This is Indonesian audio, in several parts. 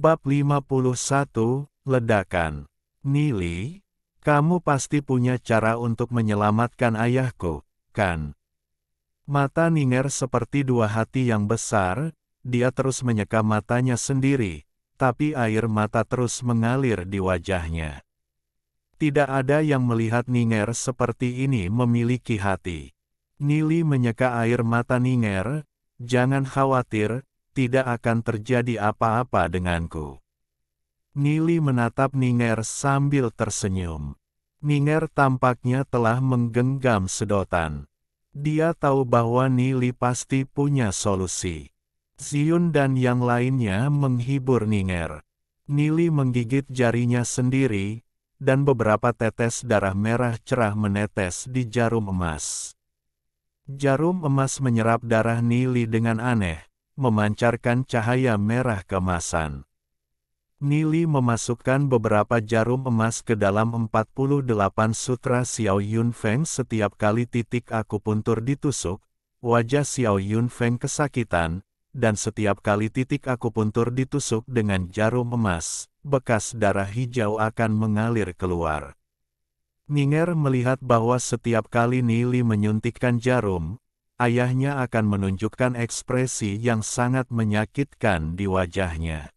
Bab 51, Ledakan. Nili, kamu pasti punya cara untuk menyelamatkan ayahku, kan? Mata Ninger seperti dua hati yang besar, dia terus menyeka matanya sendiri, tapi air mata terus mengalir di wajahnya. Tidak ada yang melihat Ninger seperti ini memiliki hati. Nili menyeka air mata Ninger, jangan khawatir, tidak akan terjadi apa-apa denganku. Nili menatap Ninger sambil tersenyum. Ninger tampaknya telah menggenggam sedotan. Dia tahu bahwa Nili pasti punya solusi. Ziyun dan yang lainnya menghibur Ninger. Nili menggigit jarinya sendiri, dan beberapa tetes darah merah cerah menetes di jarum emas. Jarum emas menyerap darah Nili dengan aneh, memancarkan cahaya merah keemasan. Nili memasukkan beberapa jarum emas ke dalam 48 sutra Xiao Yunfeng. Setiap kali titik akupuntur ditusuk, wajah Xiao Yunfeng kesakitan, dan setiap kali titik akupuntur ditusuk dengan jarum emas, bekas darah hijau akan mengalir keluar. Ninger melihat bahwa setiap kali Nili menyuntikkan jarum, ayahnya akan menunjukkan ekspresi yang sangat menyakitkan di wajahnya.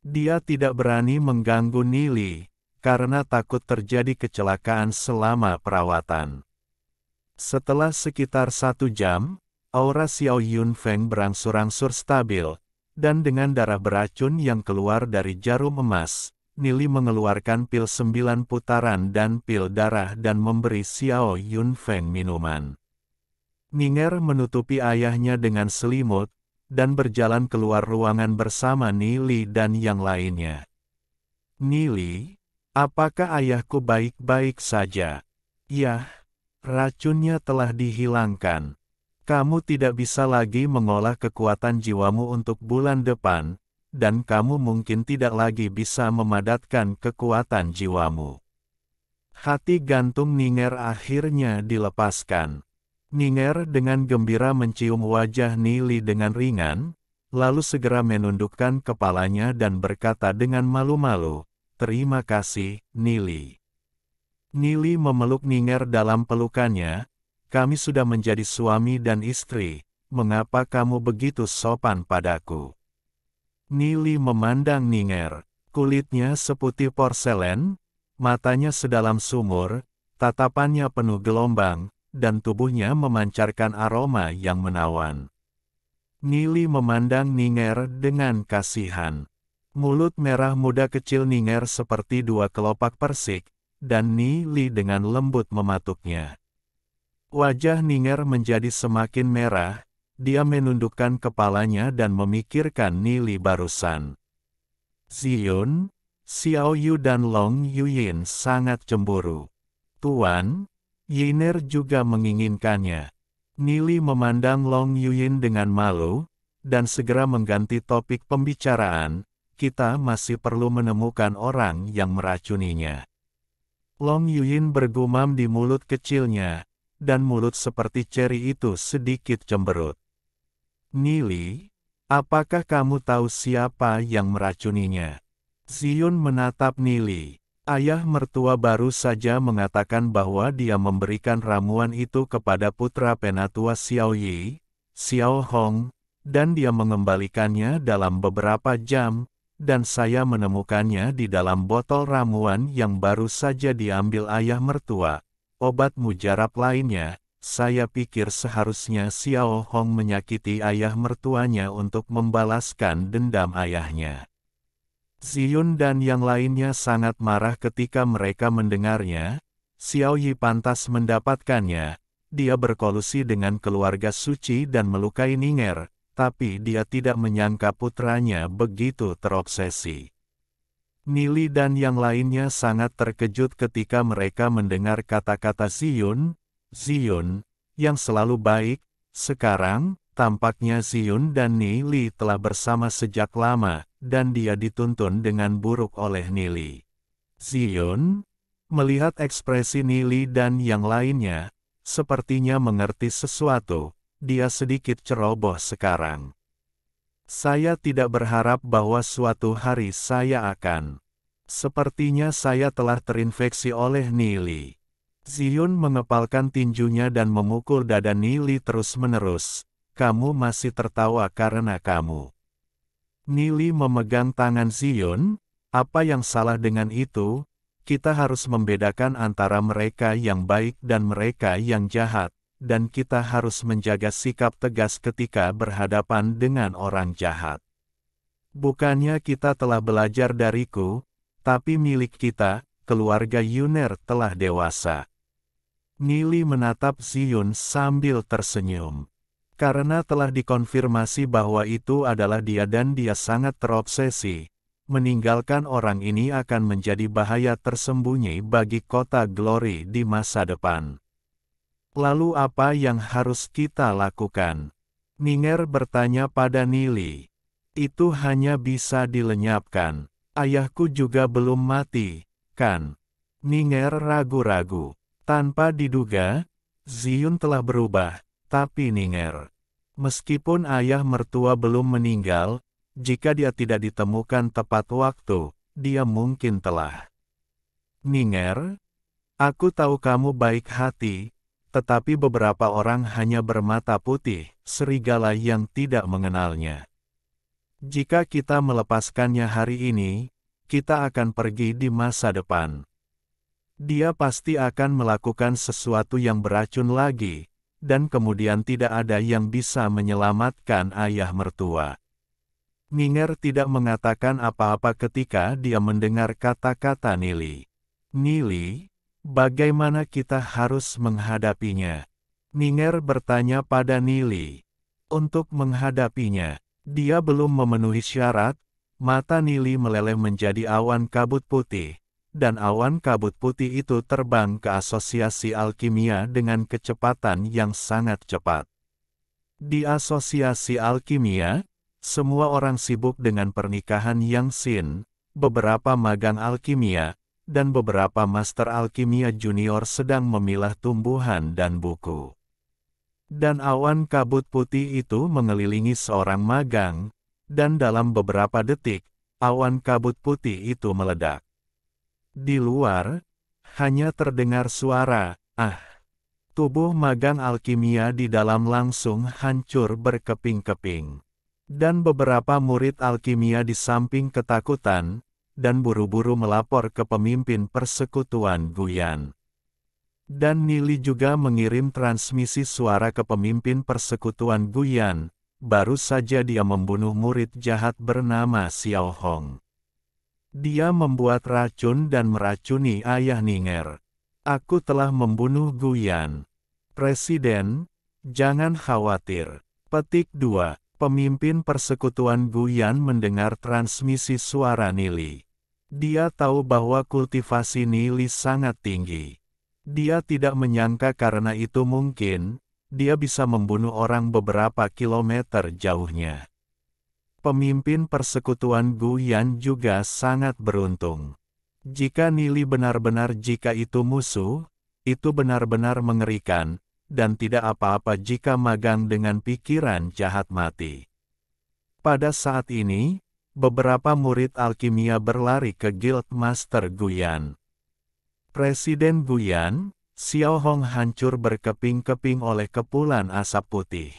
Dia tidak berani mengganggu Nili, karena takut terjadi kecelakaan selama perawatan. Setelah sekitar 1 jam, aura Xiao Yunfeng berangsur-angsur stabil, dan dengan darah beracun yang keluar dari jarum emas, Nili mengeluarkan pil 9 putaran dan pil darah dan memberi Xiao Yunfeng minuman. Ninger menutupi ayahnya dengan selimut, dan berjalan keluar ruangan bersama Nili dan yang lainnya. Nili, apakah ayahku baik-baik saja? Yah, racunnya telah dihilangkan. Kamu tidak bisa lagi mengolah kekuatan jiwamu untuk bulan depan, dan kamu mungkin tidak lagi bisa memadatkan kekuatan jiwamu. Hati gantung Ninger akhirnya dilepaskan. Ninger dengan gembira mencium wajah Nili dengan ringan, lalu segera menundukkan kepalanya dan berkata dengan malu-malu, "Terima kasih, Nili." Nili memeluk Ninger dalam pelukannya, "Kami sudah menjadi suami dan istri, mengapa kamu begitu sopan padaku?" Nili memandang Ninger, kulitnya seputih porselen, matanya sedalam sumur, tatapannya penuh gelombang, dan tubuhnya memancarkan aroma yang menawan. Nili memandang Ninger dengan kasihan. Mulut merah muda kecil Ninger seperti 2 kelopak persik, dan Nili dengan lembut mematuknya. Wajah Ninger menjadi semakin merah, dia menundukkan kepalanya dan memikirkan Nili barusan. Ziyun, Xiao Yu dan Long Yuyin sangat cemburu. Tuan, Yiner juga menginginkannya. Nili memandang Long Yuyin dengan malu, dan segera mengganti topik pembicaraan, "Kita masih perlu menemukan orang yang meracuninya." Long Yuyin bergumam di mulut kecilnya, dan mulut seperti ceri itu sedikit cemberut. "Nili, apakah kamu tahu siapa yang meracuninya?" Ziyun menatap Nili. Ayah mertua baru saja mengatakan bahwa dia memberikan ramuan itu kepada putra penatua Xiao Yi, Xiao Hong, dan dia mengembalikannya dalam beberapa jam, dan saya menemukannya di dalam botol ramuan yang baru saja diambil ayah mertua. Obat mujarab lainnya, saya pikir seharusnya Xiao Hong menyakiti ayah mertuanya untuk membalaskan dendam ayahnya. Ziyun dan yang lainnya sangat marah ketika mereka mendengarnya. Xiao Yi pantas mendapatkannya. Dia berkolusi dengan keluarga suci dan melukai Ninger, tapi dia tidak menyangka putranya begitu terobsesi. Nili dan yang lainnya sangat terkejut ketika mereka mendengar kata-kata Ziyun. Ziyun, yang selalu baik, sekarang, tampaknya Ziyun dan Nili telah bersama sejak lama, dan dia dituntun dengan buruk oleh Nili. Ziyun, melihat ekspresi Nili dan yang lainnya, sepertinya mengerti sesuatu, dia sedikit ceroboh sekarang. Saya tidak berharap bahwa suatu hari saya akan. Sepertinya saya telah terinfeksi oleh Nili. Zion mengepalkan tinjunya dan memukul dada Nili terus-menerus. Kamu masih tertawa karena kamu. Nili memegang tangan Zion. Apa yang salah dengan itu? Kita harus membedakan antara mereka yang baik dan mereka yang jahat. Dan kita harus menjaga sikap tegas ketika berhadapan dengan orang jahat. Bukannya kita telah belajar dariku, tapi milik kita, keluarga Yuner telah dewasa. Nili menatap Zion sambil tersenyum. Karena telah dikonfirmasi bahwa itu adalah dia dan dia sangat terobsesi, meninggalkan orang ini akan menjadi bahaya tersembunyi bagi kota Glory di masa depan. Lalu apa yang harus kita lakukan? Ninger bertanya pada Nili. Itu hanya bisa dilenyapkan. Ayahku juga belum mati, kan? Ninger ragu-ragu. Tanpa diduga, Zion telah berubah, tapi Ninger. Meskipun ayah mertua belum meninggal, jika dia tidak ditemukan tepat waktu, dia mungkin telah. Ninger, aku tahu kamu baik hati, tetapi beberapa orang hanya bermata putih, serigala yang tidak mengenalnya. Jika kita melepaskannya hari ini, kita akan pergi di masa depan. Dia pasti akan melakukan sesuatu yang beracun lagi, dan kemudian tidak ada yang bisa menyelamatkan ayah mertua. Ninger tidak mengatakan apa-apa ketika dia mendengar kata-kata Nili. Nili, bagaimana kita harus menghadapinya? Ninger bertanya pada Nili. Untuk menghadapinya, dia belum memenuhi syarat. Mata Nili meleleh menjadi awan kabut putih, dan awan kabut putih itu terbang ke asosiasi alkimia dengan kecepatan yang sangat cepat. Di asosiasi alkimia, semua orang sibuk dengan pernikahan Yang Xin, beberapa magang alkimia, dan beberapa master alkimia junior sedang memilah tumbuhan dan buku. Dan awan kabut putih itu mengelilingi seorang magang, dan dalam beberapa detik, awan kabut putih itu meledak. Di luar, hanya terdengar suara, "Ah!" Tubuh magang alkimia di dalam langsung hancur berkeping-keping. Dan beberapa murid alkimia di samping ketakutan, dan buru-buru melapor ke pemimpin persekutuan Guyan. Dan Nili juga mengirim transmisi suara ke pemimpin persekutuan Guyan, baru saja dia membunuh murid jahat bernama Xiao Hong. Dia membuat racun dan meracuni ayah Ninger. Aku telah membunuh Guyan. Presiden, jangan khawatir. Petik 2. Pemimpin persekutuan Guyan mendengar transmisi suara Nili. Dia tahu bahwa kultivasi Nili sangat tinggi. Dia tidak menyangka karena itu mungkin, dia bisa membunuh orang beberapa kilometer jauhnya. Pemimpin persekutuan Guyan juga sangat beruntung. Jika Nili benar-benar jika itu musuh, itu benar-benar mengerikan, dan tidak apa-apa jika magang dengan pikiran jahat mati. Pada saat ini, beberapa murid alkimia berlari ke Guild Master Guyan. Presiden Guyan, Xiao Hong hancur berkeping-keping oleh kepulan asap putih.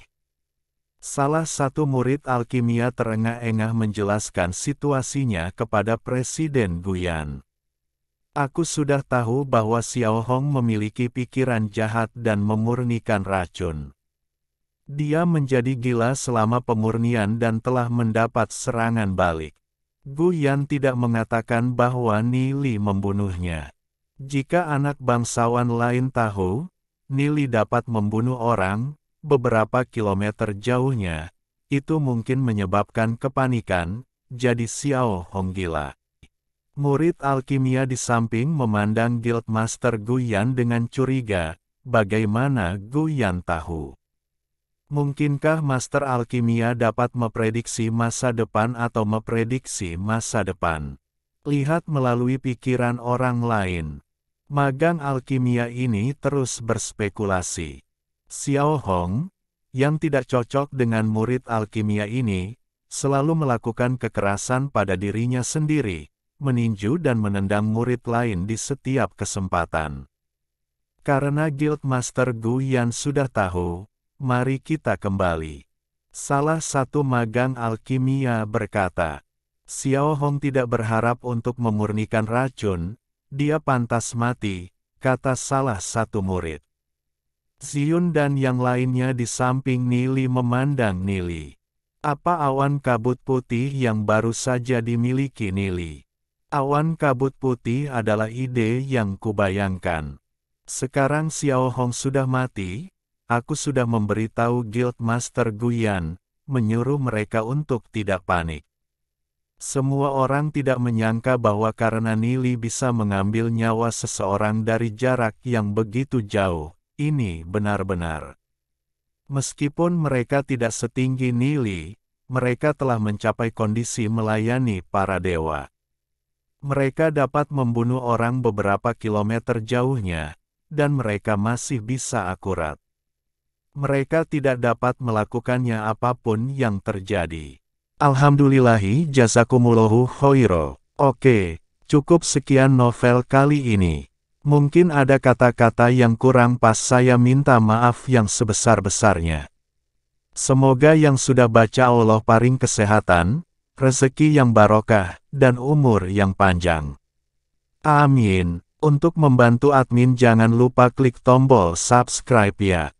Salah satu murid alkimia terengah-engah menjelaskan situasinya kepada Presiden Guyan. Aku sudah tahu bahwa Xiao Hong memiliki pikiran jahat dan memurnikan racun. Dia menjadi gila selama pemurnian dan telah mendapat serangan balik. Guyan tidak mengatakan bahwa Nili membunuhnya. Jika anak bangsawan lain tahu, Nili dapat membunuh orang, beberapa kilometer jauhnya, itu mungkin menyebabkan kepanikan, jadi Xiao Hong gila. Murid alkimia di samping memandang Guildmaster Guyan dengan curiga, bagaimana Guyan tahu? Mungkinkah Master Alkimia dapat memprediksi masa depan atau memprediksi masa depan? Lihat melalui pikiran orang lain. Magang alkimia ini terus berspekulasi. Xiao Hong, yang tidak cocok dengan murid alkimia ini, Selalu melakukan kekerasan pada dirinya sendiri, meninju dan menendang murid lain di setiap kesempatan. Karena Guildmaster Gu Yan sudah tahu, mari kita kembali. Salah satu magang alkimia berkata, Xiao Hong tidak berharap untuk memurnikan racun, dia pantas mati, kata salah satu murid. Ziyun dan yang lainnya di samping Nili memandang Nili. Apa awan kabut putih yang baru saja dimiliki Nili? Awan kabut putih adalah ide yang kubayangkan. Sekarang Xiao Hong sudah mati, aku sudah memberitahu Guildmaster Gu Yan, menyuruh mereka untuk tidak panik. Semua orang tidak menyangka bahwa karena Nili bisa mengambil nyawa seseorang dari jarak yang begitu jauh, ini benar-benar. Meskipun mereka tidak setinggi Nili, mereka telah mencapai kondisi melayani para dewa. Mereka dapat membunuh orang beberapa kilometer jauhnya, dan mereka masih bisa akurat. Mereka tidak dapat melakukannya apapun yang terjadi. Alhamdulillahi jazakumullahu khairo. Oke, cukup sekian novel kali ini. Mungkin ada kata-kata yang kurang pas, saya minta maaf yang sebesar-besarnya. Semoga yang sudah baca Allah paring kesehatan, rezeki yang barokah, dan umur yang panjang. Amin. Untuk membantu admin jangan lupa klik tombol subscribe ya.